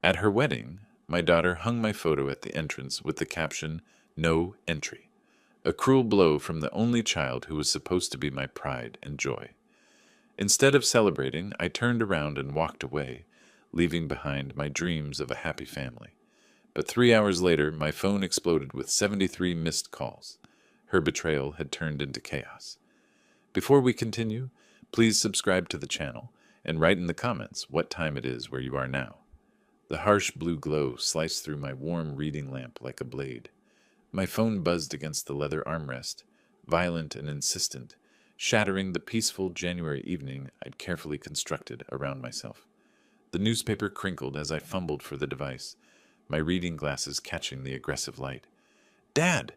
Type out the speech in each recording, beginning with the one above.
At her wedding, my daughter hung my photo at the entrance with the caption, "No entry." A cruel blow from the only child who was supposed to be my pride and joy. Instead of celebrating, I turned around and walked away, leaving behind my dreams of a happy family. But 3 hours later, my phone exploded with 73 missed calls. Her betrayal had turned into chaos. Before we continue, please subscribe to the channel and write in the comments what time it is where you are now. The harsh blue glow sliced through my warm reading lamp like a blade. My phone buzzed against the leather armrest, violent and insistent, shattering the peaceful January evening I'd carefully constructed around myself. The newspaper crinkled as I fumbled for the device, my reading glasses catching the aggressive light. "Dad!"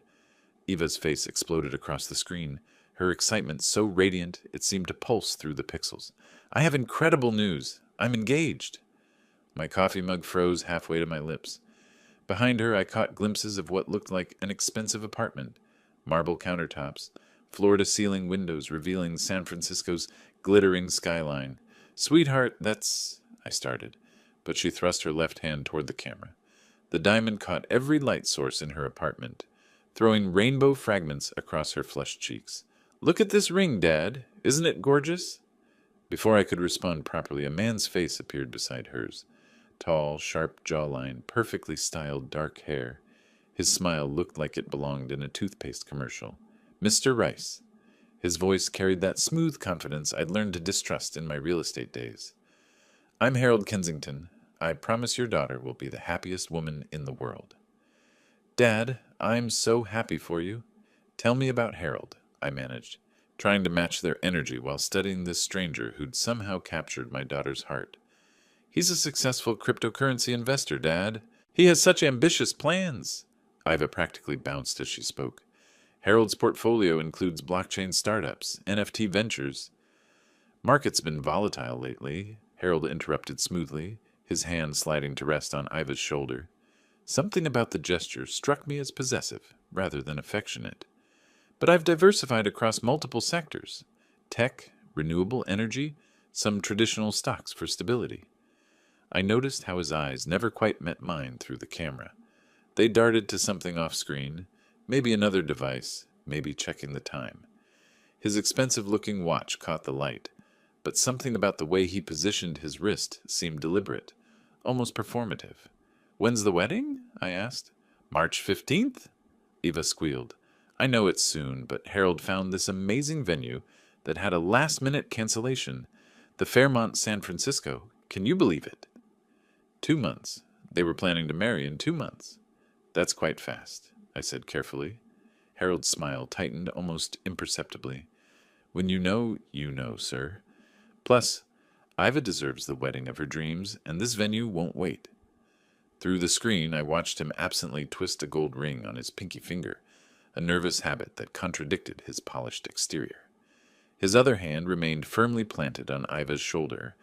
Eva's face exploded across the screen, her excitement so radiant it seemed to pulse through the pixels. "I have incredible news. I'm engaged." My coffee mug froze halfway to my lips. Behind her, I caught glimpses of what looked like an expensive apartment. Marble countertops, floor-to-ceiling windows revealing San Francisco's glittering skyline. "Sweetheart, that's—" I started, but she thrust her left hand toward the camera. The diamond caught every light source in her apartment, throwing rainbow fragments across her flushed cheeks. "Look at this ring, Dad. Isn't it gorgeous?" Before I could respond properly, a man's face appeared beside hers. Tall, sharp jawline, perfectly styled dark hair. His smile looked like it belonged in a toothpaste commercial. "Mr. Rice." His voice carried that smooth confidence I'd learned to distrust in my real estate days. "I'm Harold Kensington. I promise your daughter will be the happiest woman in the world." "Dad, I'm so happy for you. Tell me about Harold," I managed, trying to match their energy while studying this stranger who'd somehow captured my daughter's heart. "He's a successful cryptocurrency investor, Dad. He has such ambitious plans." Iva practically bounced as she spoke. "Harold's portfolio includes blockchain startups, NFT ventures." "Market's been volatile lately," Harold interrupted smoothly, his hand sliding to rest on Iva's shoulder. Something about the gesture struck me as possessive rather than affectionate. "But I've diversified across multiple sectors. Tech, renewable energy, some traditional stocks for stability." I noticed how his eyes never quite met mine through the camera. They darted to something off-screen, maybe another device, maybe checking the time. His expensive-looking watch caught the light, but something about the way he positioned his wrist seemed deliberate, almost performative. "When's the wedding?" I asked. "March 15th?" Eva squealed. "I know it's soon, but Harold found this amazing venue that had a last-minute cancellation. The Fairmont San Francisco. Can you believe it?" 2 months. They were planning to marry in 2 months. "That's quite fast," I said carefully. Harold's smile tightened almost imperceptibly. "When you know, sir. Plus, Iva deserves the wedding of her dreams, and this venue won't wait." Through the screen, I watched him absently twist a gold ring on his pinky finger, a nervous habit that contradicted his polished exterior. His other hand remained firmly planted on Iva's shoulder,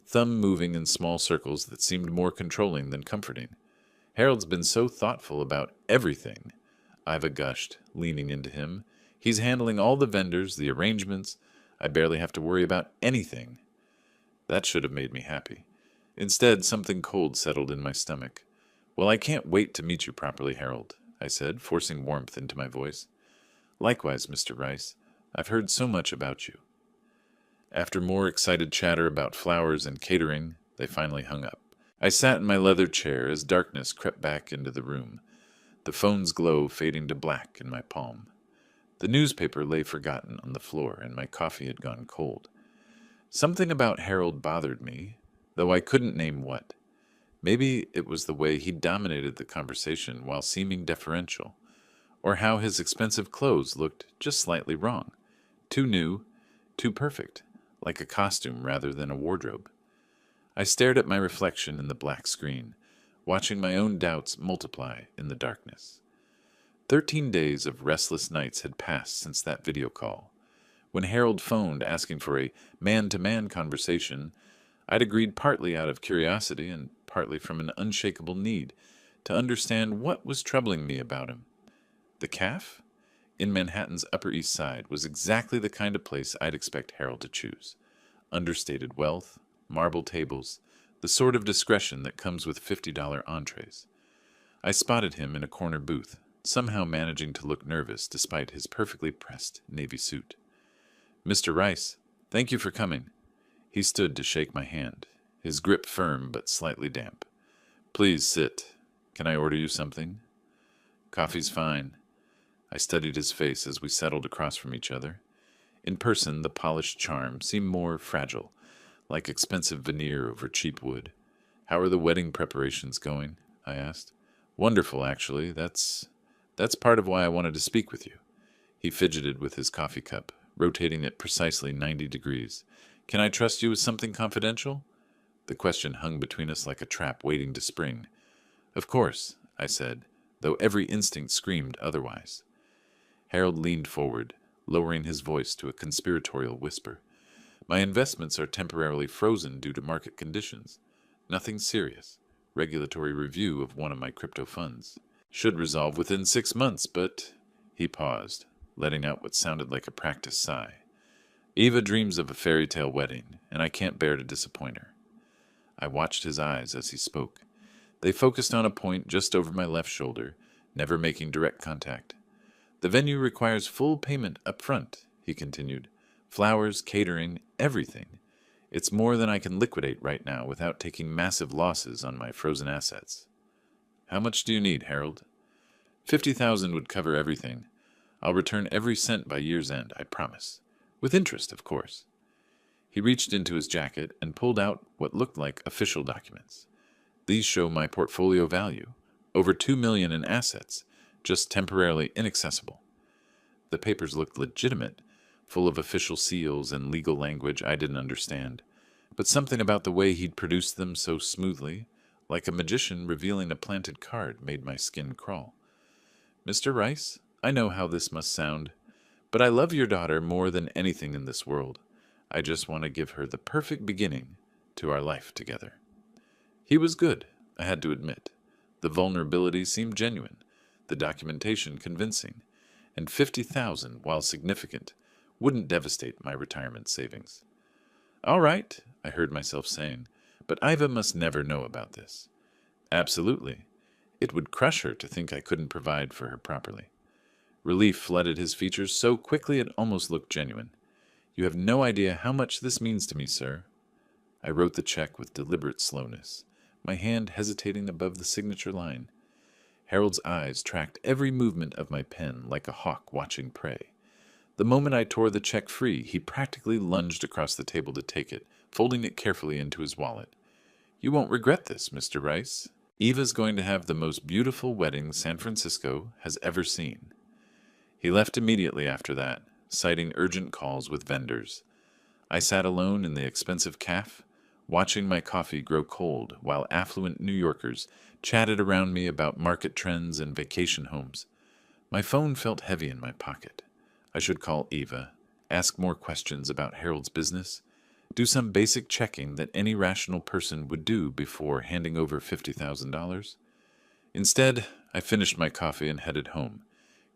thumb moving in small circles that seemed more controlling than comforting. "Harold's been so thoughtful about everything," Iva gushed, leaning into him. "He's handling all the vendors, the arrangements. I barely have to worry about anything." That should have made me happy. Instead, something cold settled in my stomach. "Well, I can't wait to meet you properly, Harold," I said, forcing warmth into my voice. "Likewise, Mr. Rice. I've heard so much about you." After more excited chatter about flowers and catering, they finally hung up. I sat in my leather chair as darkness crept back into the room, the phone's glow fading to black in my palm. The newspaper lay forgotten on the floor, and my coffee had gone cold. Something about Harold bothered me, though I couldn't name what. Maybe it was the way he dominated the conversation while seeming deferential, or how his expensive clothes looked just slightly wrong. Too new, too perfect, like a costume rather than a wardrobe. I stared at my reflection in the black screen, watching my own doubts multiply in the darkness. 13 days of restless nights had passed since that video call. When Harold phoned asking for a man-to-man conversation, I'd agreed partly out of curiosity and partly from an unshakable need to understand what was troubling me about him. The Caf, in Manhattan's Upper East Side, was exactly the kind of place I'd expect Harold to choose. Understated wealth, marble tables, the sort of discretion that comes with $50 entrees. I spotted him in a corner booth, somehow managing to look nervous despite his perfectly pressed navy suit. "Mr. Rice, thank you for coming." He stood to shake my hand, his grip firm but slightly damp. "Please sit. Can I order you something?" "Coffee's fine." I studied his face as we settled across from each other. In person, the polished charm seemed more fragile, like expensive veneer over cheap wood. "How are the wedding preparations going?" I asked. "Wonderful, actually. That's part of why I wanted to speak with you." He fidgeted with his coffee cup, rotating it precisely 90 degrees. "Can I trust you with something confidential?" The question hung between us like a trap waiting to spring. "Of course," I said, though every instinct screamed otherwise. Harold leaned forward, lowering his voice to a conspiratorial whisper. "My investments are temporarily frozen due to market conditions. Nothing serious. Regulatory review of one of my crypto funds. Should resolve within 6 months, but—" He paused, letting out what sounded like a practiced sigh. "Eva dreams of a fairy tale wedding, and I can't bear to disappoint her." I watched his eyes as he spoke. They focused on a point just over my left shoulder, never making direct contact. "The venue requires full payment up front," he continued. "Flowers, catering, everything. It's more than I can liquidate right now without taking massive losses on my frozen assets." "How much do you need, Harold?" 50,000 would cover everything. I'll return every cent by year's end, I promise. With interest, of course." He reached into his jacket and pulled out what looked like official documents. "These show my portfolio value. Over $2 million in assets, just temporarily inaccessible." The papers looked legitimate, full of official seals and legal language I didn't understand, but something about the way he'd produced them so smoothly, like a magician revealing a planted card, made my skin crawl. "Mr. Rice, I know how this must sound, but I love your daughter more than anything in this world. I just want to give her the perfect beginning to our life together." He was good, I had to admit. The vulnerability seemed genuine, the documentation convincing, and 50,000, while significant, wouldn't devastate my retirement savings. "All right," I heard myself saying, "but Iva must never know about this." "Absolutely. It would crush her to think I couldn't provide for her properly." Relief flooded his features so quickly it almost looked genuine. "You have no idea how much this means to me, sir." I wrote the check with deliberate slowness, my hand hesitating above the signature line. Harold's eyes tracked every movement of my pen like a hawk watching prey. The moment I tore the check free, he practically lunged across the table to take it, folding it carefully into his wallet. "You won't regret this, Mr. Rice. Eva's going to have the most beautiful wedding San Francisco has ever seen." He left immediately after that, citing urgent calls with vendors. I sat alone in the expensive cafe, watching my coffee grow cold while affluent New Yorkers chatted around me about market trends and vacation homes. My phone felt heavy in my pocket. I should call Eva, ask more questions about Harold's business, do some basic checking that any rational person would do before handing over $50,000. Instead, I finished my coffee and headed home,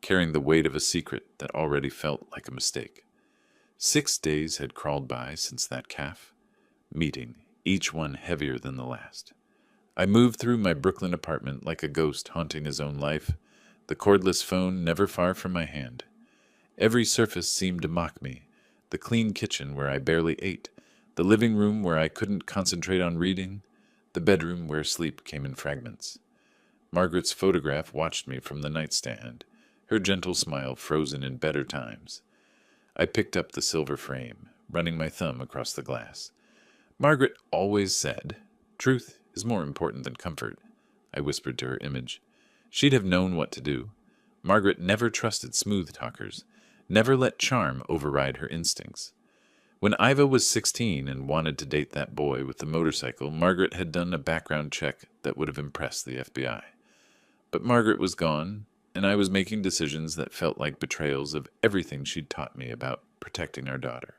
carrying the weight of a secret that already felt like a mistake. 6 days had crawled by since that cafe meeting, each one heavier than the last. I moved through my Brooklyn apartment like a ghost haunting his own life, the cordless phone never far from my hand. Every surface seemed to mock me, the clean kitchen where I barely ate, the living room where I couldn't concentrate on reading, the bedroom where sleep came in fragments. Margaret's photograph watched me from the nightstand, her gentle smile frozen in better times. I picked up the silver frame, running my thumb across the glass. "Margaret always said, 'Truth is more important than comfort,'" I whispered to her image. She'd have known what to do. Margaret never trusted smooth talkers, never let charm override her instincts. When Iva was 16 and wanted to date that boy with the motorcycle, Margaret had done a background check that would have impressed the FBI. But Margaret was gone, and I was making decisions that felt like betrayals of everything she'd taught me about protecting our daughter.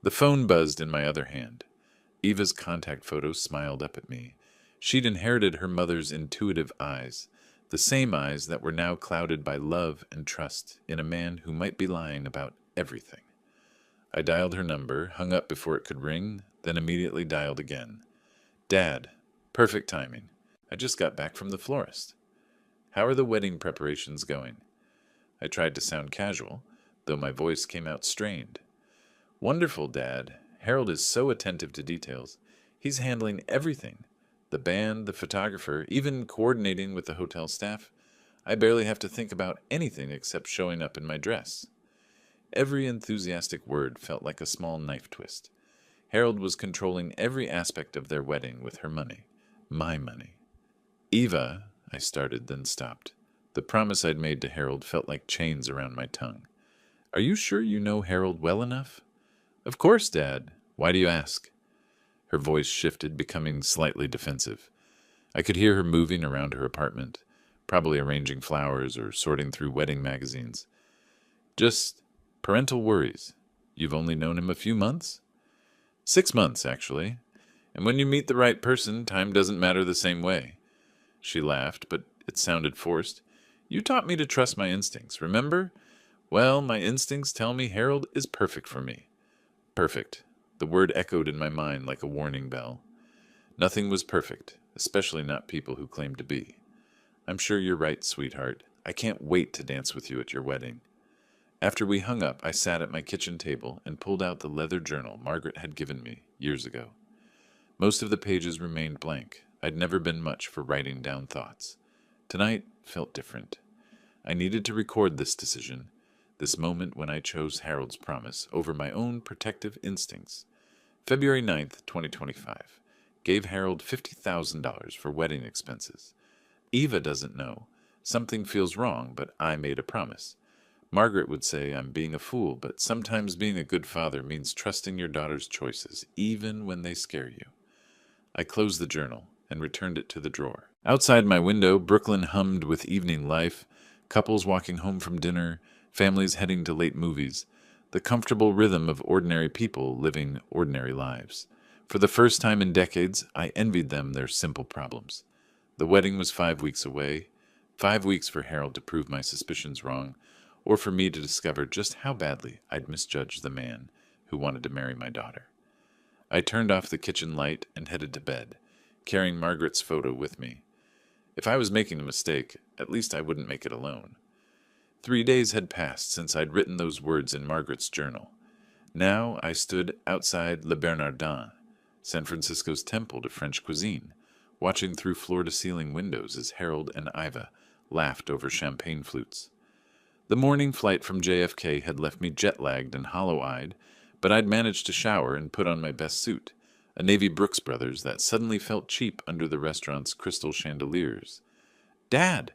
The phone buzzed in my other hand. Eva's contact photo smiled up at me. She'd inherited her mother's intuitive eyes, the same eyes that were now clouded by love and trust in a man who might be lying about everything. I dialed her number, hung up before it could ring, then immediately dialed again. Dad, perfect timing. I just got back from the florist. How are the wedding preparations going? I tried to sound casual, though my voice came out strained. Wonderful, Dad. Harold is so attentive to details. He's handling everything. The band, the photographer, even coordinating with the hotel staff. I barely have to think about anything except showing up in my dress. Every enthusiastic word felt like a small knife twist. Harold was controlling every aspect of their wedding with her money. My money. Eva, I started, then stopped. The promise I'd made to Harold felt like chains around my tongue. Are you sure you know Harold well enough? Of course, Dad. Why do you ask? Her voice shifted, becoming slightly defensive. I could hear her moving around her apartment, probably arranging flowers or sorting through wedding magazines. Just parental worries. You've only known him a few months? 6 months, actually. And when you meet the right person, time doesn't matter the same way. She laughed, but it sounded forced. You taught me to trust my instincts, remember? Well, my instincts tell me Harold is perfect for me. Perfect. The word echoed in my mind like a warning bell. Nothing was perfect, especially not people who claimed to be. I'm sure you're right, sweetheart. I can't wait to dance with you at your wedding. After we hung up, I sat at my kitchen table and pulled out the leather journal Margaret had given me years ago. Most of the pages remained blank. I'd never been much for writing down thoughts. Tonight felt different. I needed to record this decision, this moment when I chose Harold's promise over my own protective instincts. February 9th, 2025. Gave Harold $50,000 for wedding expenses. Eva doesn't know. Something feels wrong, but I made a promise. Margaret would say I'm being a fool, but sometimes being a good father means trusting your daughter's choices, even when they scare you. I closed the journal and returned it to the drawer. Outside my window, Brooklyn hummed with evening life, couples walking home from dinner, families heading to late movies, the comfortable rhythm of ordinary people living ordinary lives. For the first time in decades, I envied them their simple problems. The wedding was 5 weeks away, 5 weeks for Harold to prove my suspicions wrong, or for me to discover just how badly I'd misjudged the man who wanted to marry my daughter. I turned off the kitchen light and headed to bed, carrying Margaret's photo with me. If I was making a mistake, at least I wouldn't make it alone. 3 days had passed since I'd written those words in Margaret's journal. Now I stood outside Le Bernardin, San Francisco's temple to French cuisine, watching through floor-to-ceiling windows as Harold and Iva laughed over champagne flutes. The morning flight from JFK had left me jet-lagged and hollow-eyed, but I'd managed to shower and put on my best suit, a navy Brooks Brothers that suddenly felt cheap under the restaurant's crystal chandeliers. Dad!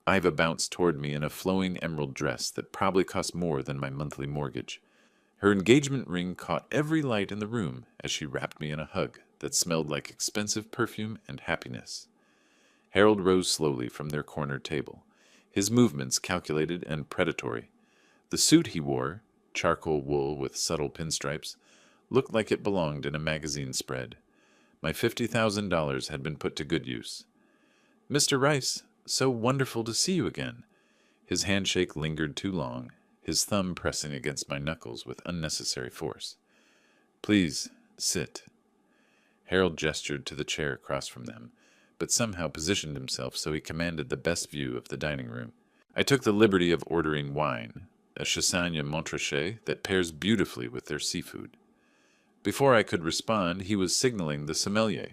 Iva bounced toward me in a flowing emerald dress that probably cost more than my monthly mortgage. Her engagement ring caught every light in the room as she wrapped me in a hug that smelled like expensive perfume and happiness. Harold rose slowly from their corner table, his movements calculated and predatory. The suit he wore, charcoal wool with subtle pinstripes, looked like it belonged in a magazine spread. My $50,000 had been put to good use. Mr. Rice, so wonderful to see you again. His handshake lingered too long, his thumb pressing against my knuckles with unnecessary force. Please, sit. Harold gestured to the chair across from them, but somehow positioned himself so he commanded the best view of the dining room. I took the liberty of ordering wine, a Chassagne Montrachet that pairs beautifully with their seafood. Before I could respond, he was signaling the sommelier,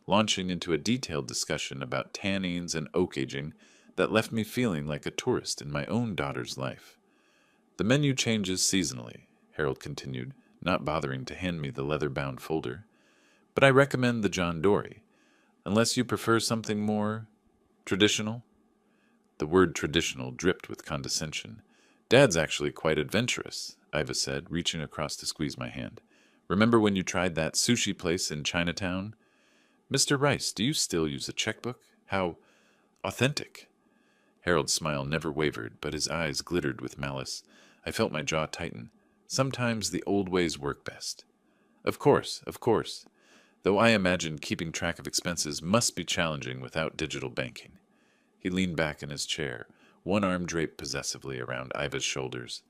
launching into a detailed discussion about tannins and oak aging that left me feeling like a tourist in my own daughter's life. The menu changes seasonally, Harold continued, not bothering to hand me the leather-bound folder. But I recommend the John Dory, unless you prefer something more traditional. The word traditional dripped with condescension. Dad's actually quite adventurous, Iva said, reaching across to squeeze my hand. Remember when you tried that sushi place in Chinatown? Mr. Rice, do you still use a checkbook? How authentic. Harold's smile never wavered, but his eyes glittered with malice. I felt my jaw tighten. Sometimes the old ways work best. Of course, of course. Though I imagined keeping track of expenses must be challenging without digital banking. He leaned back in his chair, one arm draped possessively around Iva's shoulders.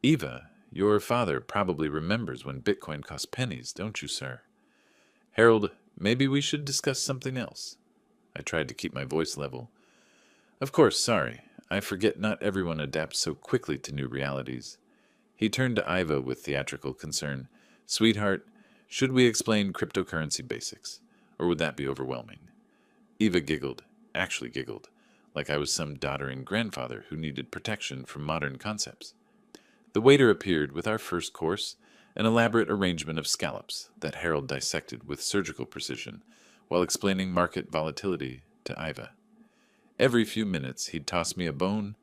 Eva, your father probably remembers when Bitcoin cost pennies, don't you, sir? Harold Maybe we should discuss something else. I tried to keep my voice level. Of course, sorry. I forget not everyone adapts so quickly to new realities. He turned to Iva with theatrical concern. Sweetheart, should we explain cryptocurrency basics? Or would that be overwhelming? Eva giggled, actually giggled, like I was some doddering grandfather who needed protection from modern concepts. The waiter appeared with our first course, an elaborate arrangement of scallops that Harold dissected with surgical precision while explaining market volatility to Iva. Every few minutes he'd toss me a bone.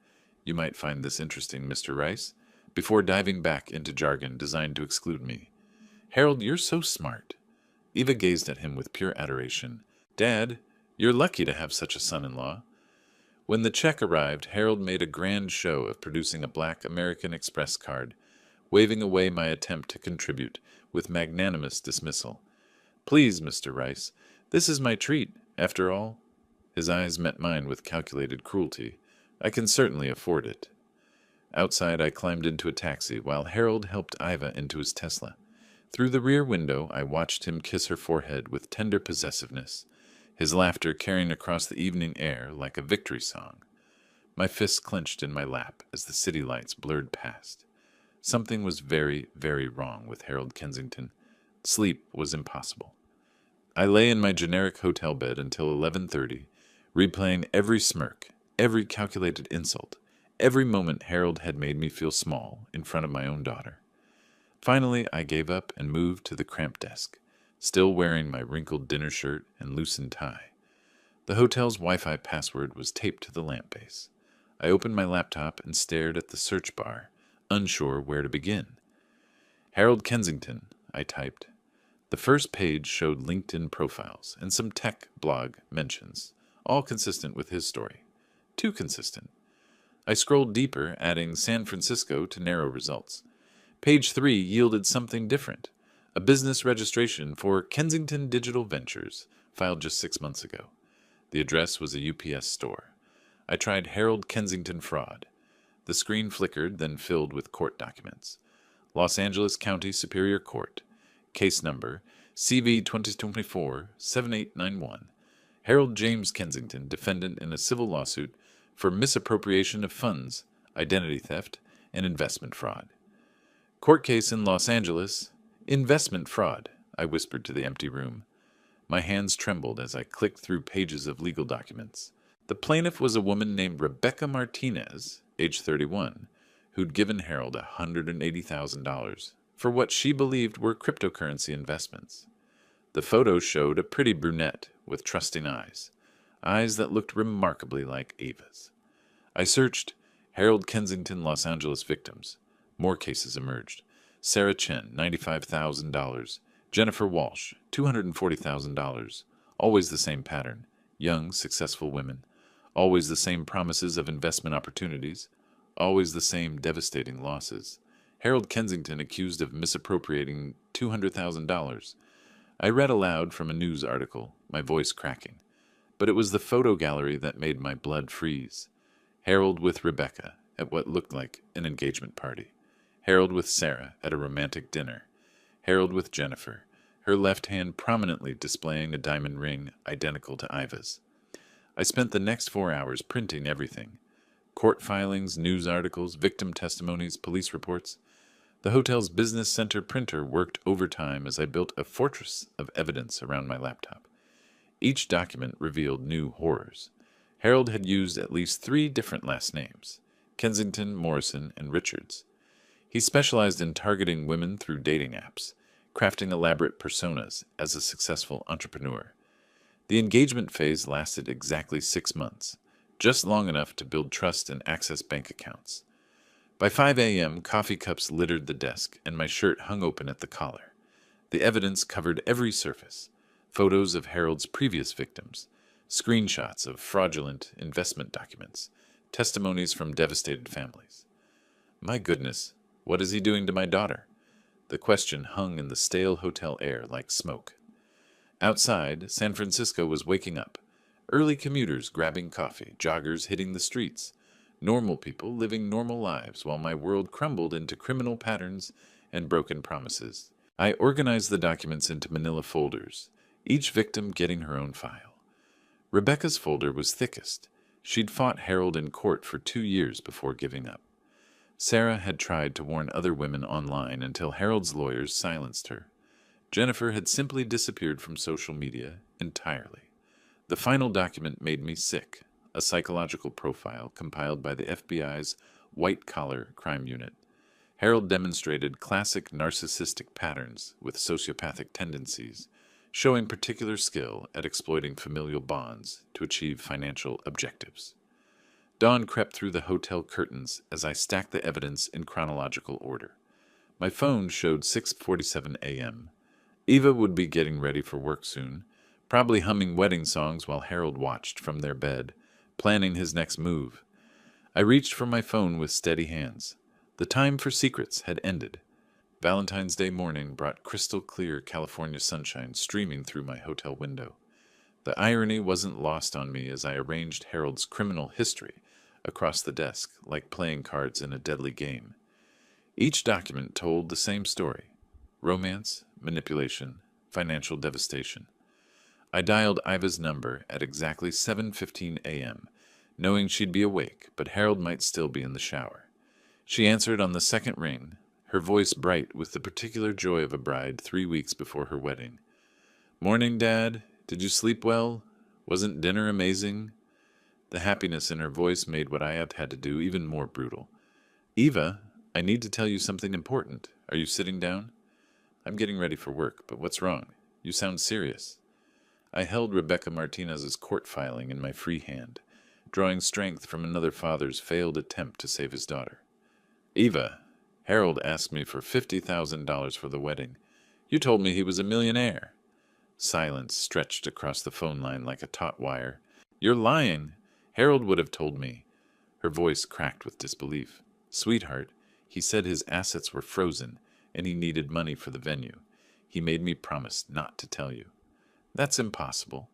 You might find this interesting, Mr. Rice, before diving back into jargon designed to exclude me. Harold, you're so smart. Eva gazed at him with pure adoration. Dad, you're lucky to have such a son-in-law. When the check arrived, Harold made a grand show of producing a black American Express card, waving away my attempt to contribute with magnanimous dismissal. Please, Mr. Rice, this is my treat, after all. His eyes met mine with calculated cruelty. I can certainly afford it. Outside, I climbed into a taxi while Harold helped Iva into his Tesla. Through the rear window, I watched him kiss her forehead with tender possessiveness, his laughter carrying across the evening air like a victory song. My fists clenched in my lap as the city lights blurred past. Something was very, very wrong with Harold Kensington. Sleep was impossible. I lay in my generic hotel bed until 11:30, replaying every smirk, every calculated insult, every moment Harold had made me feel small in front of my own daughter. Finally, I gave up and moved to the cramped desk, still wearing my wrinkled dinner shirt and loosened tie. The hotel's Wi-Fi password was taped to the lamp base. I opened my laptop and stared at the search bar, unsure where to begin. Harold Kensington, I typed. The first page showed LinkedIn profiles and some tech blog mentions, all consistent with his story. Too consistent. I scrolled deeper, adding San Francisco to narrow results. Page 3 yielded something different. A business registration for Kensington Digital Ventures, filed just 6 months ago. The address was a UPS store. I tried Harold Kensington fraud. The screen flickered, then filled with court documents. Los Angeles County Superior Court. Case number CV 2024-7891. Harold James Kensington, defendant in a civil lawsuit for misappropriation of funds, identity theft, and investment fraud. Court case in Los Angeles. Investment fraud, I whispered to the empty room. My hands trembled as I clicked through pages of legal documents. The plaintiff was a woman named Rebecca Martinez, age 31, who'd given Harold $180,000 for what she believed were cryptocurrency investments. The photo showed a pretty brunette with trusting eyes that looked remarkably like Eva's. I searched Harold Kensington Los Angeles victims. More cases emerged. Sarah Chen, $95,000. Jennifer Walsh, $240,000. Always the same pattern. Young, successful women. Always the same promises of investment opportunities. Always the same devastating losses. Harold Kensington accused of misappropriating $200,000. I read aloud from a news article, my voice cracking. But it was the photo gallery that made my blood freeze. Harold with Rebecca at what looked like an engagement party. Harold with Sarah at a romantic dinner. Harold with Jennifer, her left hand prominently displaying a diamond ring identical to Iva's. I spent the next 4 hours printing everything. Court filings, news articles, victim testimonies, police reports. The hotel's business center printer worked overtime as I built a fortress of evidence around my laptop. Each document revealed new horrors. Harold had used at least 3 different last names: Kensington, Morrison, and Richards. He specialized in targeting women through dating apps, crafting elaborate personas as a successful entrepreneur. The engagement phase lasted exactly 6 months, just long enough to build trust and access bank accounts. By 5 a.m., coffee cups littered the desk, and my shirt hung open at the collar. The evidence covered every surface: photos of Harold's previous victims, screenshots of fraudulent investment documents, testimonies from devastated families. My goodness, what is he doing to my daughter? The question hung in the stale hotel air like smoke. Outside, San Francisco was waking up. Early commuters grabbing coffee, joggers hitting the streets, normal people living normal lives while my world crumbled into criminal patterns and broken promises. I organized the documents into manila folders, each victim getting her own file. Rebecca's folder was thickest. She'd fought Harold in court for 2 years before giving up. Sarah had tried to warn other women online until Harold's lawyers silenced her. Jennifer had simply disappeared from social media entirely. The final document made me sick, a psychological profile compiled by the FBI's white-collar crime unit. Harold demonstrated classic narcissistic patterns with sociopathic tendencies, showing particular skill at exploiting familial bonds to achieve financial objectives. Dawn crept through the hotel curtains as I stacked the evidence in chronological order. My phone showed 6:47 a.m. Eva would be getting ready for work soon, probably humming wedding songs while Harold watched from their bed, planning his next move. I reached for my phone with steady hands. The time for secrets had ended. Valentine's Day morning brought crystal clear California sunshine streaming through my hotel window. The irony wasn't lost on me as I arranged Harold's criminal history across the desk like playing cards in a deadly game. Each document told the same story: romance, manipulation, financial devastation. I dialed Iva's number at exactly 7:15 a.m., knowing she'd be awake, but Harold might still be in the shower. She answered on the second ring, her voice bright with the particular joy of a bride 3 weeks before her wedding. "Morning, Dad. Did you sleep well? Wasn't dinner amazing?" The happiness in her voice made what I had to do even more brutal. "Eva, I need to tell you something important. Are you sitting down?" "I'm getting ready for work, but what's wrong? You sound serious." I held Rebecca Martinez's court filing in my free hand, drawing strength from another father's failed attempt to save his daughter. "Eva, Harold asked me for $50,000 for the wedding. You told me he was a millionaire." Silence stretched across the phone line like a taut wire. "You're lying. Harold would have told me." Her voice cracked with disbelief. "Sweetheart, he said his assets were frozen, and he needed money for the venue. He made me promise not to tell you." "That's impossible.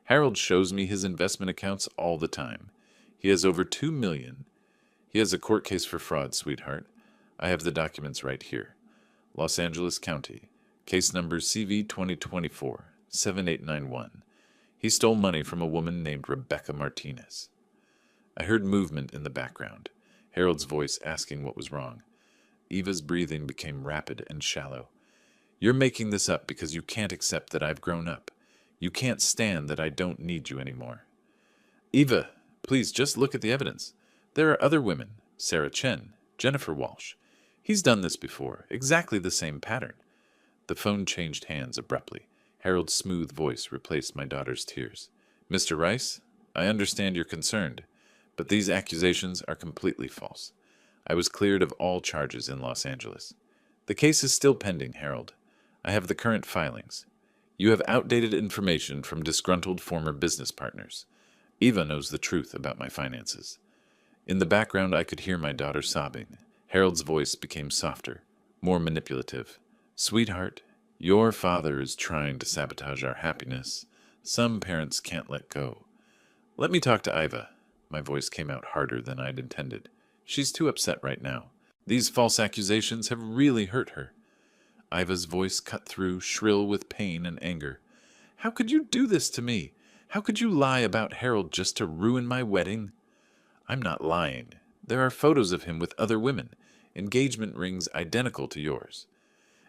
Harold shows me his investment accounts all the time. He has over $2 million. He has a court case for fraud, sweetheart. I have the documents right here. Los Angeles County, case number CV 2024-7891. He stole money from a woman named Rebecca Martinez." I heard movement in the background, Harold's voice asking what was wrong. Eva's breathing became rapid and shallow. "You're making this up because you can't accept that I've grown up. You can't stand that I don't need you anymore." "Eva, please just look at the evidence. There are other women, Sarah Chen, Jennifer Walsh. He's done this before, exactly the same pattern." The phone changed hands abruptly. Harold's smooth voice replaced my daughter's tears. "Mr. Rice, I understand you're concerned, but these accusations are completely false. I was cleared of all charges in Los Angeles. The case is still pending, Harold. I have the current filings. You have outdated information from disgruntled former business partners. Eva knows the truth about my finances." In the background, I could hear my daughter sobbing. Harold's voice became softer, more manipulative. "Sweetheart, your father is trying to sabotage our happiness. Some parents can't let go. Let me talk to Iva." My voice came out harder than I'd intended. "She's too upset right now. These false accusations have really hurt her." Iva's voice cut through, shrill with pain and anger. "How could you do this to me? How could you lie about Harold just to ruin my wedding?" "I'm not lying. There are photos of him with other women, engagement rings identical to yours."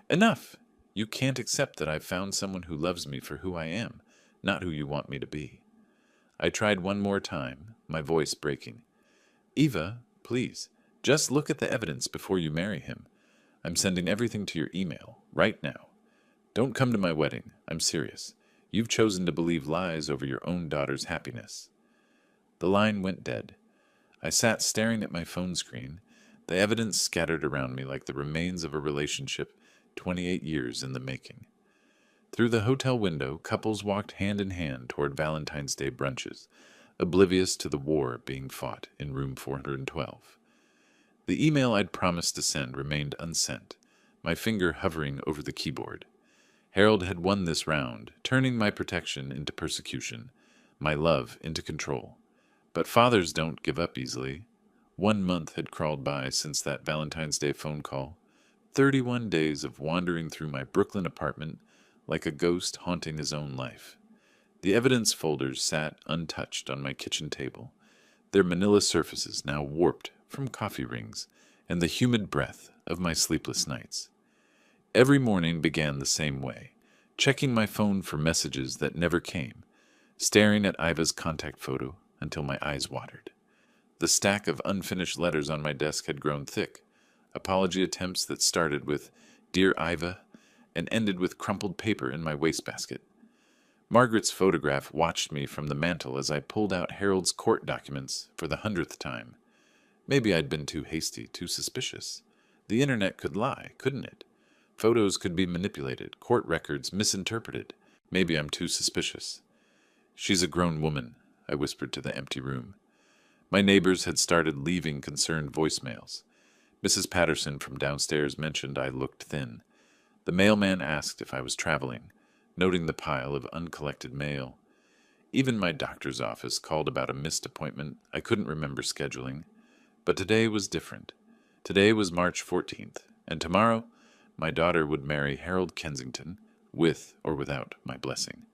"Enough! You can't accept that I've found someone who loves me for who I am, not who you want me to be." I tried one more time, my voice breaking. "Eva, please, just look at the evidence before you marry him. I'm sending everything to your email, right now. Don't come to my wedding. I'm serious. You've chosen to believe lies over your own daughter's happiness." The line went dead. I sat staring at my phone screen, the evidence scattered around me like the remains of a relationship 28 years in the making. Through the hotel window, couples walked hand in hand toward Valentine's Day brunches, oblivious to the war being fought in room 412. The email I'd promised to send remained unsent, my finger hovering over the keyboard. Harold had won this round, turning my protection into persecution, my love into control. But fathers don't give up easily. 1 month had crawled by since that Valentine's Day phone call. 31 days of wandering through my Brooklyn apartment, like a ghost haunting his own life. The evidence folders sat untouched on my kitchen table, their manila surfaces now warped from coffee rings and the humid breath of my sleepless nights. Every morning began the same way, checking my phone for messages that never came, staring at Iva's contact photo until my eyes watered. The stack of unfinished letters on my desk had grown thick, apology attempts that started with "Dear Iva" and ended with crumpled paper in my wastebasket. Margaret's photograph watched me from the mantel as I pulled out Harold's court documents for the 100th time. Maybe I'd been too hasty, too suspicious. The internet could lie, couldn't it? Photos could be manipulated, court records misinterpreted. Maybe I'm too suspicious. "She's a grown woman," I whispered to the empty room. My neighbors had started leaving concerned voicemails. Mrs. Patterson from downstairs mentioned I looked thin. The mailman asked if I was traveling, noting the pile of uncollected mail. Even my doctor's office called about a missed appointment I couldn't remember scheduling. But today was different. Today was March 14th, and tomorrow my daughter would marry Harold Kensington, with or without my blessing.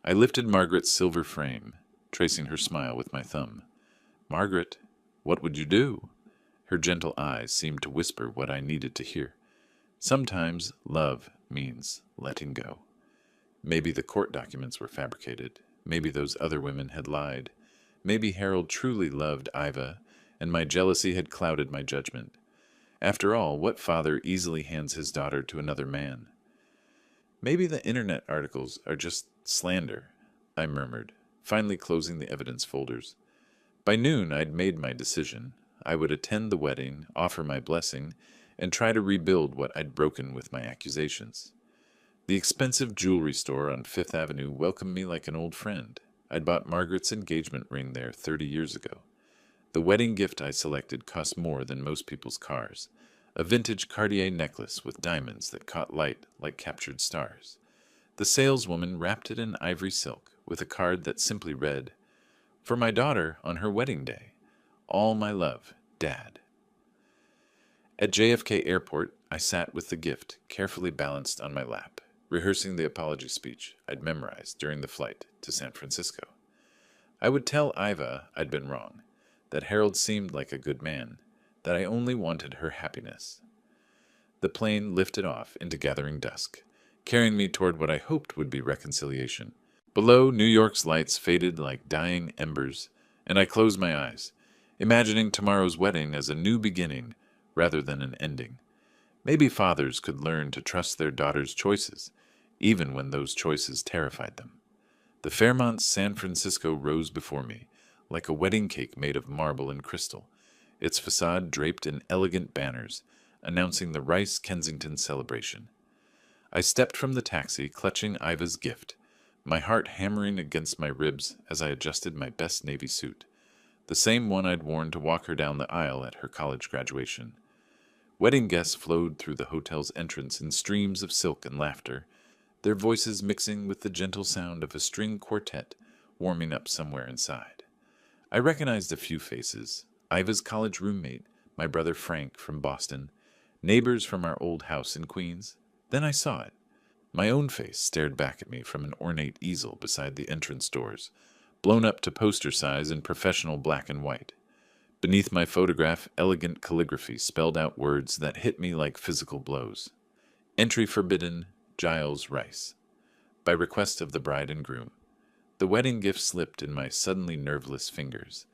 I lifted Margaret's silver frame, tracing her smile with my thumb. "Margaret, what would you do?" Her gentle eyes seemed to whisper what I needed to hear. Sometimes love means letting go. Maybe the court documents were fabricated. Maybe those other women had lied. Maybe Harold truly loved Iva, and my jealousy had clouded my judgment. After all, what father easily hands his daughter to another man? "Maybe the internet articles are just slander," I murmured, finally closing the evidence folders. By noon, I'd made my decision. I would attend the wedding, offer my blessing, and try to rebuild what I'd broken with my accusations. The expensive jewelry store on Fifth Avenue welcomed me like an old friend. I'd bought Margaret's engagement ring there 30 years ago. The wedding gift I selected cost more than most people's cars. A vintage Cartier necklace with diamonds that caught light like captured stars. The saleswoman wrapped it in ivory silk with a card that simply read, "For my daughter on her wedding day. All my love, Dad." At JFK Airport, I sat with the gift carefully balanced on my lap, rehearsing the apology speech I'd memorized during the flight to San Francisco. I would tell Iva I'd been wrong, that Harold seemed like a good man, that I only wanted her happiness. The plane lifted off into gathering dusk, carrying me toward what I hoped would be reconciliation. Below, New York's lights faded like dying embers, and I closed my eyes, imagining tomorrow's wedding as a new beginning rather than an ending. Maybe fathers could learn to trust their daughters' choices, even when those choices terrified them. The Fairmont San Francisco rose before me, like a wedding cake made of marble and crystal, its facade draped in elegant banners, announcing the Rice Kensington celebration. I stepped from the taxi, clutching Iva's gift, my heart hammering against my ribs as I adjusted my best navy suit, the same one I'd worn to walk her down the aisle at her college graduation. Wedding guests flowed through the hotel's entrance in streams of silk and laughter, their voices mixing with the gentle sound of a string quartet warming up somewhere inside. I recognized a few faces: Iva's college roommate, my brother Frank from Boston, neighbors from our old house in Queens. Then I saw it. My own face stared back at me from an ornate easel beside the entrance doors, blown up to poster size in professional black and white. Beneath my photograph, elegant calligraphy spelled out words that hit me like physical blows. "Entry forbidden, Giles Rice. By request of the bride and groom." The wedding gift slipped in my suddenly nerveless fingers.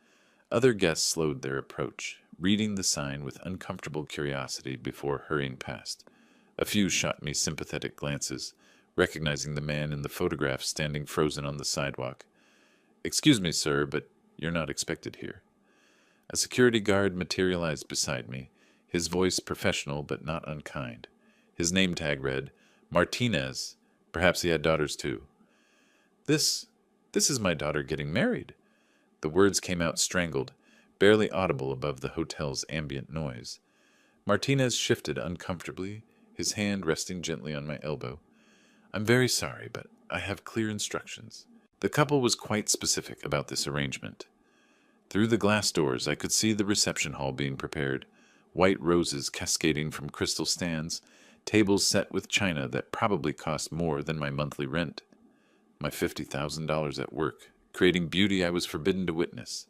Other guests slowed their approach, reading the sign with uncomfortable curiosity before hurrying past. A few shot me sympathetic glances, recognizing the man in the photograph standing frozen on the sidewalk. "Excuse me, sir, but you're not expected here." A security guard materialized beside me, his voice professional but not unkind. His name tag read, "Martinez." Perhaps he had daughters too. This is my daughter getting married." The words came out strangled, barely audible above the hotel's ambient noise. Martinez shifted uncomfortably, his hand resting gently on my elbow. "I'm very sorry, but I have clear instructions." The couple was quite specific about this arrangement. Through the glass doors, I could see the reception hall being prepared, white roses cascading from crystal stands, tables set with china that probably cost more than my monthly rent, my $50,000 at work, creating beauty I was forbidden to witness.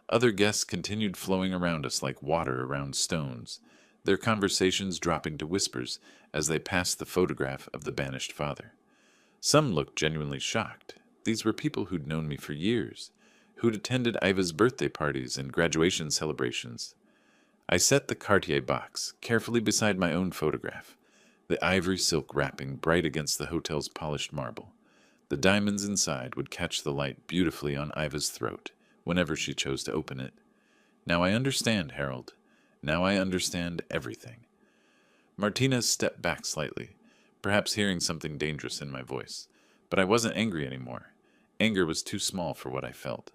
Other guests continued flowing around us like water around stones, their conversations dropping to whispers as they passed the photograph of the banished father. Some looked genuinely shocked. These were people who'd known me for years, who'd attended Iva's birthday parties and graduation celebrations. I set the Cartier box carefully beside my own photograph, the ivory silk wrapping bright against the hotel's polished marble. The diamonds inside would catch the light beautifully on Iva's throat whenever she chose to open it. Now I understand, Harold. Now I understand everything. Martinez stepped back slightly, perhaps hearing something dangerous in my voice. But I wasn't angry anymore. Anger was too small for what I felt.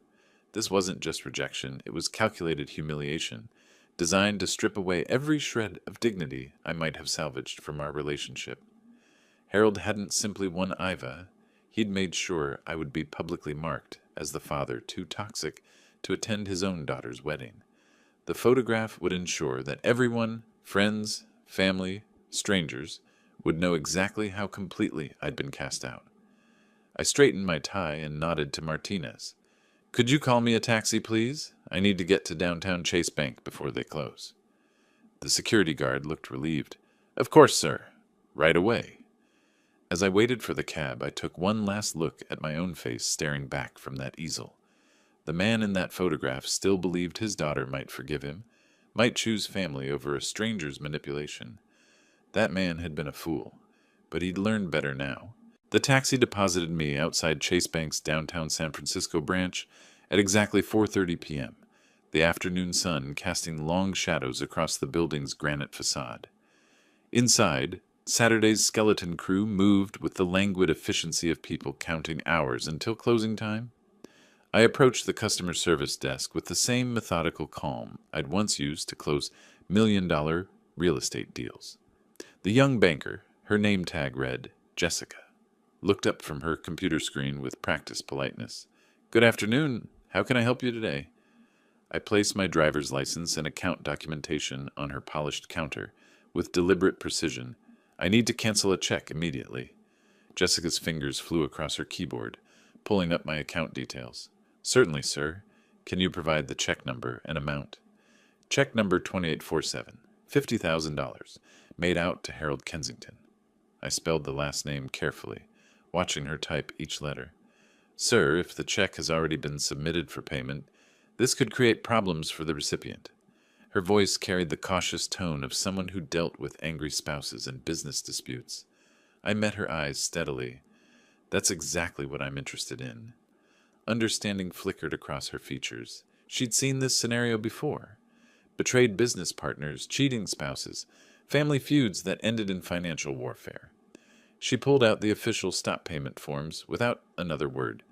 This wasn't just rejection, it was calculated humiliation, designed to strip away every shred of dignity I might have salvaged from our relationship. Harold hadn't simply won Iva, he'd made sure I would be publicly marked as the father too toxic to attend his own daughter's wedding. The photograph would ensure that everyone, friends, family, strangers, would know exactly how completely I'd been cast out. I straightened my tie and nodded to Martinez. "Could you call me a taxi, please? I need to get to downtown Chase Bank before they close." The security guard looked relieved. "Of course, sir. Right away." As I waited for the cab, I took one last look at my own face staring back from that easel. The man in that photograph still believed his daughter might forgive him, might choose family over a stranger's manipulation. That man had been a fool, but he'd learned better now. The taxi deposited me outside Chase Bank's downtown San Francisco branch at exactly 4:30 p.m., the afternoon sun casting long shadows across the building's granite facade. Inside, Saturday's skeleton crew moved with the languid efficiency of people counting hours until closing time. I approached the customer service desk with the same methodical calm I'd once used to close million-dollar real estate deals. The young banker, her name tag read Jessica, looked up from her computer screen with practiced politeness. "Good afternoon. How can I help you today?" I placed my driver's license and account documentation on her polished counter with deliberate precision. "I need to cancel a check immediately." Jessica's fingers flew across her keyboard, pulling up my account details. "Certainly, sir. Can you provide the check number and amount?" Check number 2847, $50,000, made out to Harold Kensington. I spelled the last name carefully, watching her type each letter. "Sir, if the check has already been submitted for payment, this could create problems for the recipient." Her voice carried the cautious tone of someone who dealt with angry spouses and business disputes. I met her eyes steadily. "That's exactly what I'm interested in." Understanding flickered across her features. She'd seen this scenario before. Betrayed business partners, cheating spouses, family feuds that ended in financial warfare. She pulled out the official stop payment forms without another word.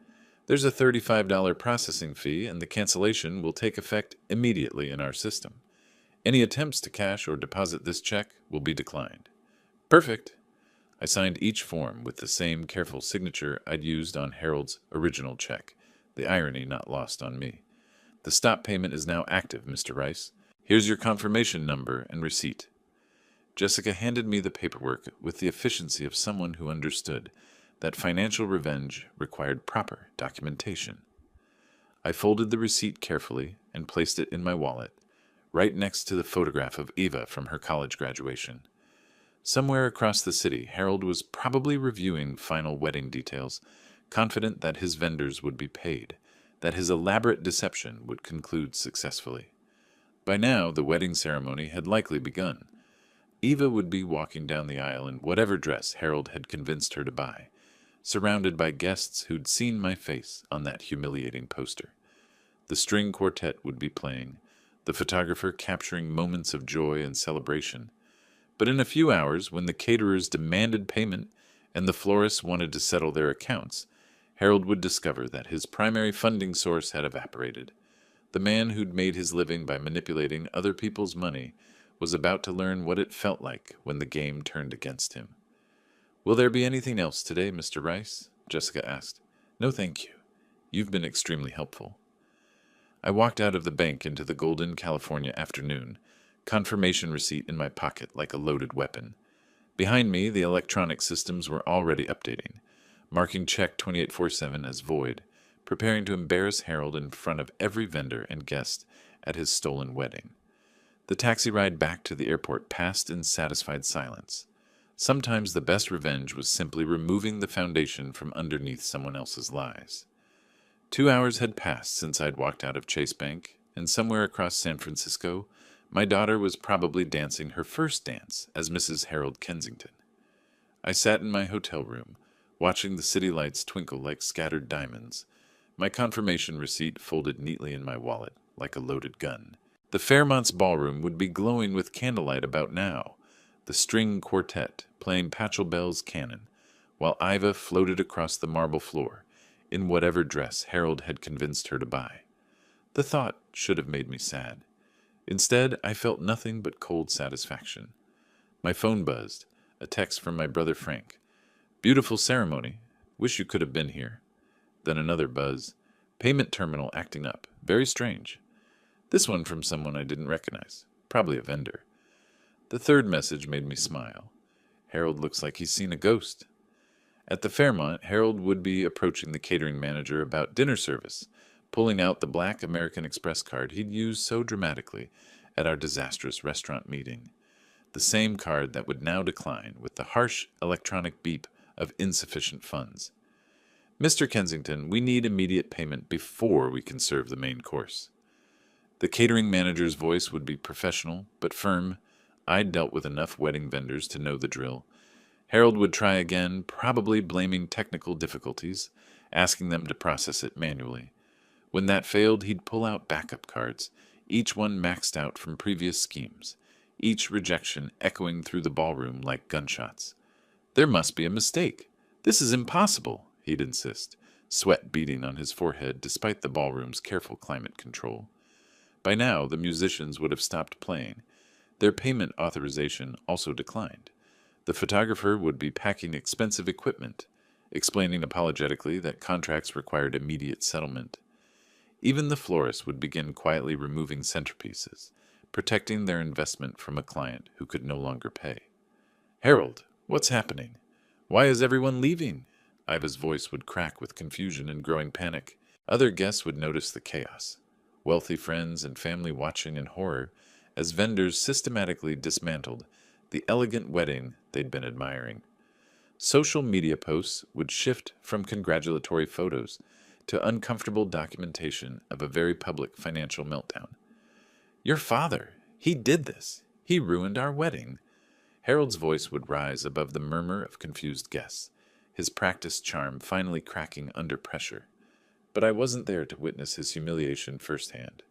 "There's a $35 processing fee, and the cancellation will take effect immediately in our system. Any attempts to cash or deposit this check will be declined." "Perfect." I signed each form with the same careful signature I'd used on Harold's original check, the irony not lost on me. "The stop payment is now active, Mr. Rice. Here's your confirmation number and receipt." Jessica handed me the paperwork with the efficiency of someone who understood that financial revenge required proper documentation. I folded the receipt carefully and placed it in my wallet, right next to the photograph of Eva from her college graduation. Somewhere across the city, Harold was probably reviewing final wedding details, confident that his vendors would be paid, that his elaborate deception would conclude successfully. By now, the wedding ceremony had likely begun. Eva would be walking down the aisle in whatever dress Harold had convinced her to buy, surrounded by guests who'd seen my face on that humiliating poster. The string quartet would be playing, the photographer capturing moments of joy and celebration. But in a few hours, when the caterers demanded payment and the florists wanted to settle their accounts, Harold would discover that his primary funding source had evaporated. The man who'd made his living by manipulating other people's money was about to learn what it felt like when the game turned against him. "Will there be anything else today, Mr. Rice?" Jessica asked. "No, thank you. You've been extremely helpful." I walked out of the bank into the golden California afternoon, confirmation receipt in my pocket like a loaded weapon. Behind me, the electronic systems were already updating, marking check 2847 as void, preparing to embarrass Harold in front of every vendor and guest at his stolen wedding. The taxi ride back to the airport passed in satisfied silence. Sometimes the best revenge was simply removing the foundation from underneath someone else's lies. 2 hours had passed since I'd walked out of Chase Bank, and somewhere across San Francisco, my daughter was probably dancing her first dance as Mrs. Harold Kensington. I sat in my hotel room, watching the city lights twinkle like scattered diamonds, my confirmation receipt folded neatly in my wallet like a loaded gun. The Fairmont's ballroom would be glowing with candlelight about now, the string quartet playing Pachelbel's canon, while Iva floated across the marble floor, in whatever dress Harold had convinced her to buy. The thought should have made me sad. Instead, I felt nothing but cold satisfaction. My phone buzzed, a text from my brother Frank. "Beautiful ceremony. Wish you could have been here." Then another buzz. "Payment terminal acting up. Very strange." This one from someone I didn't recognize. Probably a vendor. The third message made me smile. "Harold looks like he's seen a ghost." At the Fairmont, Harold would be approaching the catering manager about dinner service, pulling out the black American Express card he'd used so dramatically at our disastrous restaurant meeting. The same card that would now decline with the harsh electronic beep of insufficient funds. "Mr. Kensington, we need immediate payment before we can serve the main course." The catering manager's voice would be professional, but firm. I'd dealt with enough wedding vendors to know the drill. Harold would try again, probably blaming technical difficulties, asking them to process it manually. When that failed, he'd pull out backup cards, each one maxed out from previous schemes, each rejection echoing through the ballroom like gunshots. "There must be a mistake. This is impossible," he'd insist, sweat beading on his forehead despite the ballroom's careful climate control. By now, the musicians would have stopped playing. Their payment authorization also declined. The photographer would be packing expensive equipment, explaining apologetically that contracts required immediate settlement. Even the florist would begin quietly removing centerpieces, protecting their investment from a client who could no longer pay. "Harold, what's happening? Why is everyone leaving?" Iva's voice would crack with confusion and growing panic. Other guests would notice the chaos. Wealthy friends and family watching in horror as vendors systematically dismantled the elegant wedding they'd been admiring. Social media posts would shift from congratulatory photos to uncomfortable documentation of a very public financial meltdown. "Your father, he did this. He ruined our wedding." Harold's voice would rise above the murmur of confused guests, his practiced charm finally cracking under pressure. But I wasn't there to witness his humiliation firsthand.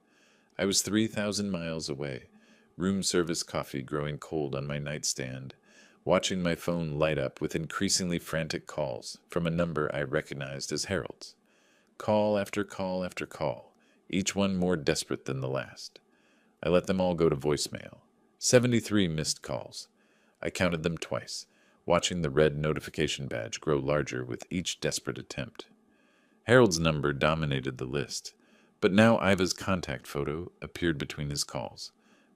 I was 3,000 miles away, room service coffee growing cold on my nightstand, watching my phone light up with increasingly frantic calls from a number I recognized as Harold's. Call after call after call, each one more desperate than the last. I let them all go to voicemail. 73 missed calls. I counted them twice, watching the red notification badge grow larger with each desperate attempt. Harold's number dominated the list, but now Iva's contact photo appeared between his calls,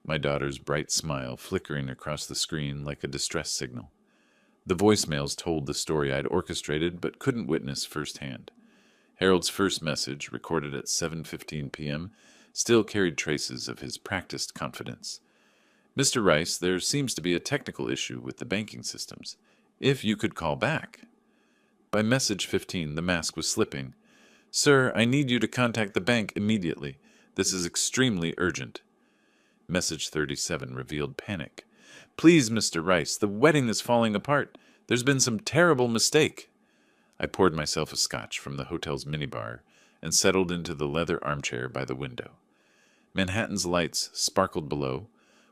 my daughter's bright smile flickering across the screen like a distress signal. The voicemails told the story I'd orchestrated but couldn't witness firsthand. Harold's first message, recorded at 7:15 p.m., still carried traces of his practiced confidence. "Mr. Rice, there seems to be a technical issue with the banking systems. If you could call back." By message 15, the mask was slipping. "Sir, I need you to contact the bank immediately. This is extremely urgent." Message 37 revealed panic. "Please, Mr. Rice, the wedding is falling apart. There's been some terrible mistake." I poured myself a scotch from the hotel's minibar and settled into the leather armchair by the window. Manhattan's lights sparkled below,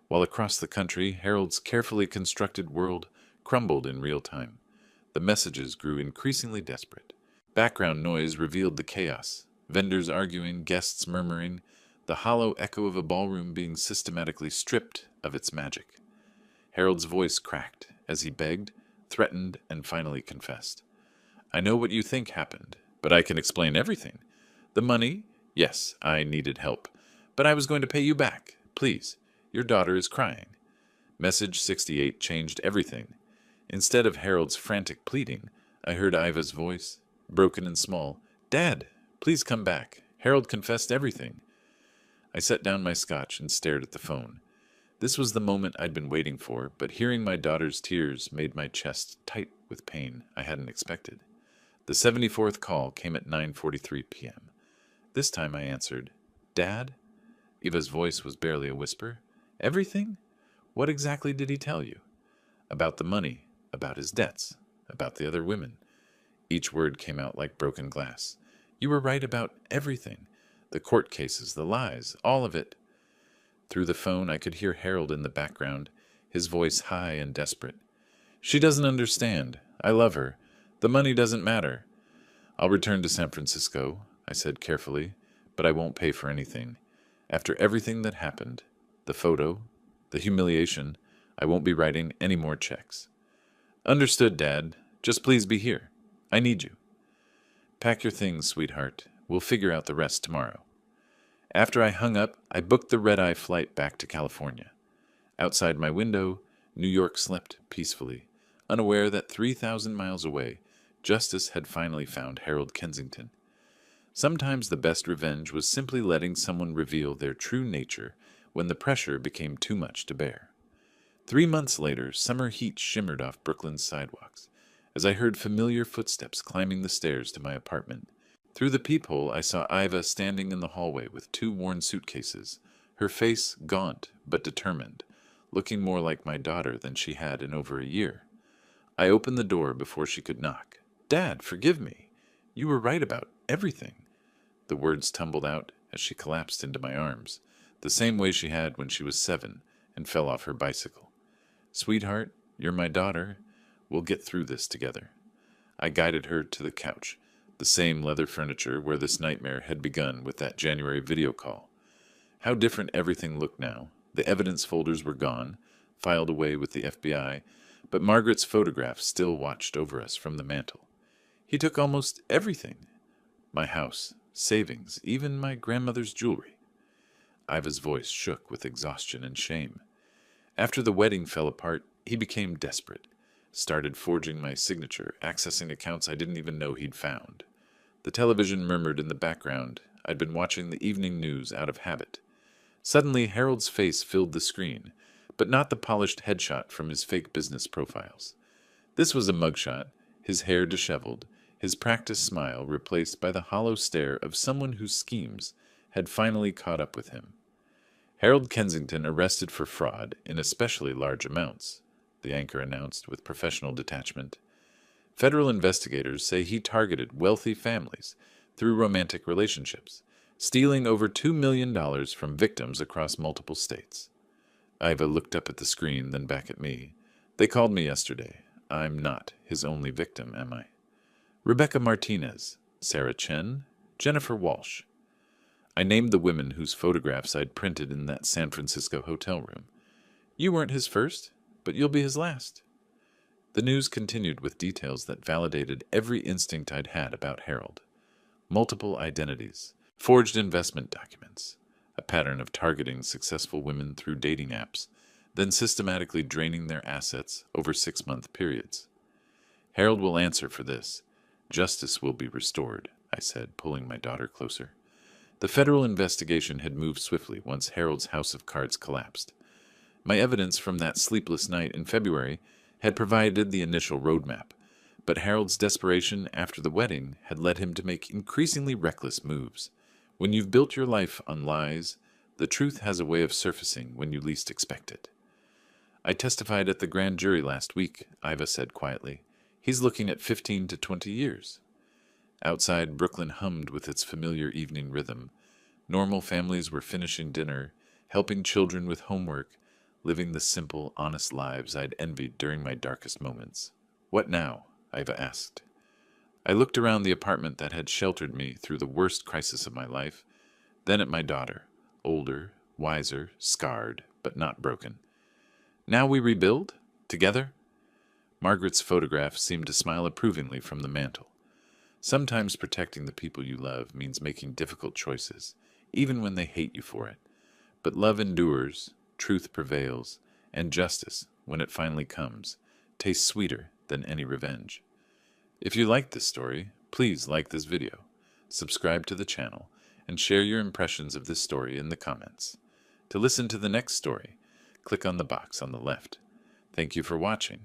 while across the country Harold's carefully constructed world crumbled in real time. The messages grew increasingly desperate. Background noise revealed the chaos, vendors arguing, guests murmuring, the hollow echo of a ballroom being systematically stripped of its magic. Harold's voice cracked as he begged, threatened, and finally confessed. "I know what you think happened, but I can explain everything. The money, yes, I needed help, but I was going to pay you back. Please, your daughter is crying." Message 68 changed everything. Instead of Harold's frantic pleading, I heard Iva's voice, broken and small. "Dad, please come back. Harold confessed everything." I set down my scotch and stared at the phone. This was the moment I'd been waiting for, but hearing my daughter's tears made my chest tight with pain I hadn't expected. The 74th call came at 9:43 p.m. This time I answered. "Dad?" Eva's voice was barely a whisper. "Everything? What exactly did he tell you?" "About the money, about his debts, about the other women." Each word came out like broken glass. "You were right about everything. The court cases, the lies, all of it." Through the phone, I could hear Harold in the background, his voice high and desperate. "She doesn't understand. I love her. The money doesn't matter." "I'll return to San Francisco," I said carefully, "but I won't pay for anything. After everything that happened, the photo, the humiliation, I won't be writing any more checks." "Understood, Dad. Just please be here. I need you." "Pack your things, sweetheart. We'll figure out the rest tomorrow." After I hung up, I booked the red-eye flight back to California. Outside my window, New York slept peacefully, unaware that 3,000 miles away, justice had finally found Harold Kensington. Sometimes the best revenge was simply letting someone reveal their true nature when the pressure became too much to bear. 3 months later, summer heat shimmered off Brooklyn's sidewalks, as I heard familiar footsteps climbing the stairs to my apartment. Through the peephole, I saw Iva standing in the hallway with 2 worn suitcases, her face gaunt but determined, looking more like my daughter than she had in over a year. I opened the door before she could knock. "Dad, forgive me. You were right about everything." The words tumbled out as she collapsed into my arms, the same way she had when she was 7 and fell off her bicycle. "Sweetheart, you're my daughter. We'll get through this together." I guided her to the couch, the same leather furniture where this nightmare had begun with that January video call. How different everything looked now. The evidence folders were gone, filed away with the FBI, but Margaret's photograph still watched over us from the mantel. "He took almost everything. My house, savings, even my grandmother's jewelry." Iva's voice shook with exhaustion and shame. "After the wedding fell apart, he became desperate. Started forging my signature, accessing accounts I didn't even know he'd found." The television murmured in the background. I'd been watching the evening news out of habit. Suddenly, Harold's face filled the screen, but not the polished headshot from his fake business profiles. This was a mugshot, his hair disheveled, his practiced smile replaced by the hollow stare of someone whose schemes had finally caught up with him. "Harold Kensington arrested for fraud in especially large amounts," the anchor announced with professional detachment. "Federal investigators say he targeted wealthy families through romantic relationships, stealing over $2 million from victims across multiple states." Iva looked up at the screen, then back at me. "They called me yesterday. I'm not his only victim, am I?" "Rebecca Martinez, Sarah Chen, Jennifer Walsh." I named the women whose photographs I'd printed in that San Francisco hotel room. "You weren't his first, but you'll be his last." The news continued with details that validated every instinct I'd had about Harold. Multiple identities, forged investment documents, a pattern of targeting successful women through dating apps, then systematically draining their assets over 6-month periods. "Harold will answer for this. Justice will be restored," I said, pulling my daughter closer. The federal investigation had moved swiftly once Harold's house of cards collapsed. My evidence from that sleepless night in February had provided the initial roadmap, but Harold's desperation after the wedding had led him to make increasingly reckless moves. When you've built your life on lies, the truth has a way of surfacing when you least expect it. "I testified at the grand jury last week," Iva said quietly. "He's looking at 15 to 20 years. Outside, Brooklyn hummed with its familiar evening rhythm. Normal families were finishing dinner, helping children with homework, living the simple, honest lives I'd envied during my darkest moments. "What now?" Iva asked. I looked around the apartment that had sheltered me through the worst crisis of my life, then at my daughter, older, wiser, scarred, but not broken. "Now we rebuild? Together?" Margaret's photograph seemed to smile approvingly from the mantel. Sometimes protecting the people you love means making difficult choices, even when they hate you for it. But love endures, truth prevails, and justice, when it finally comes, tastes sweeter than any revenge. If you like this story, please like this video, subscribe to the channel, and share your impressions of this story in the comments. To listen to the next story, click on the box on the left. Thank you for watching,